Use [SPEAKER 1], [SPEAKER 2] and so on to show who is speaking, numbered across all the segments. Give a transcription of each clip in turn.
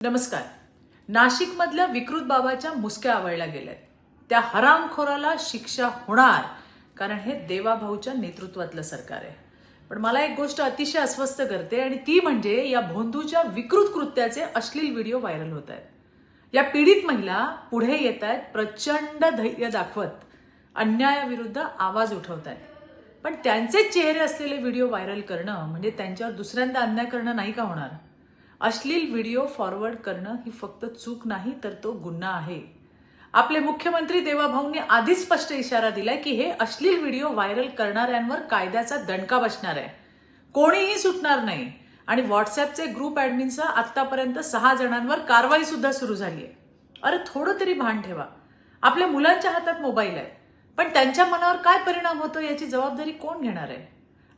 [SPEAKER 1] नमस्कार. नाशिकमधल्या विकृत बाबाच्या मुसक्या आवळल्या गेल्यात. त्या हरामखोराला शिक्षा होणार, कारण हे देवाभाऊच्या नेतृत्वातलं सरकार आहे. पण मला एक गोष्ट अतिशय अस्वस्थ करते आणि ती म्हणजे या भोंदूच्या विकृत कृत्याचे अश्लील व्हिडिओ व्हायरल होत आहेत. या पीडित महिला पुढे येत आहेत, प्रचंड धैर्य दाखवत अन्यायाविरुद्ध आवाज उठवत आहेत. पण त्यांचे चेहरे असलेले व्हिडिओ व्हायरल करणं म्हणजे त्यांच्यावर दुसऱ्यांदा अन्याय करणं नाही का होणार? अश्लील व्हिडिओ फॉरवर्ड करणं ही फक्त चूक नाही, तर तो गुन्हा आहे. आपले मुख्यमंत्री देवाभाऊंनी आधीच स्पष्ट इशारा दिलाय की हे अश्लील व्हिडिओ व्हायरल करणाऱ्यांवर कायद्याचा दणका बसणार आहे. कोणीही सुटणार नाही. आणि व्हॉट्सअपचे ग्रुप ऍडमिनचा आतापर्यंत 6 जणांवर कारवाई सुद्धा सुरू झाली आहे. अरे थोडं तरी भान ठेवा. आपल्या मुलांच्या हातात मोबाईल आहे, पण त्यांच्या मनावर काय परिणाम होतो याची जबाबदारी कोण घेणार आहे?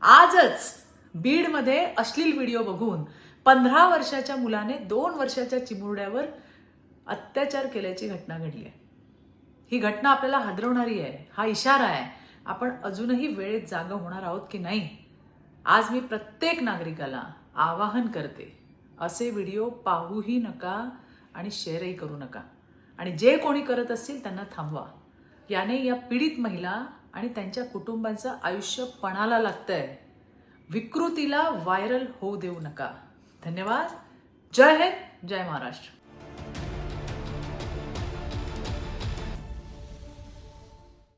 [SPEAKER 1] आजच बीडमध्ये अश्लील व्हिडिओ बघून 15 वर्षाच्या मुलाने 2 वर्षाच्या चिमुरड्यावर अत्याचार केल्याची घटना घडली आहे. ही घटना आपल्याला हादरवणारी आहे. हा इशारा आहे. आपण अजूनही वेळेत जागा होणार आहोत की नाही? आज मी प्रत्येक नागरिकाला आवाहन करते, असे व्हिडिओ पाहूही नका आणि शेअरही करू नका. आणि जे कोणी करत असतील त्यांना थांबवा. याने या पीडित महिला आणि त्यांच्या कुटुंबांचं आयुष्य पणाला लागतंय. विकृतीला व्हायरल होऊ देऊ नका. धन्यवाद. जय हिंद, जय महाराष्ट्र.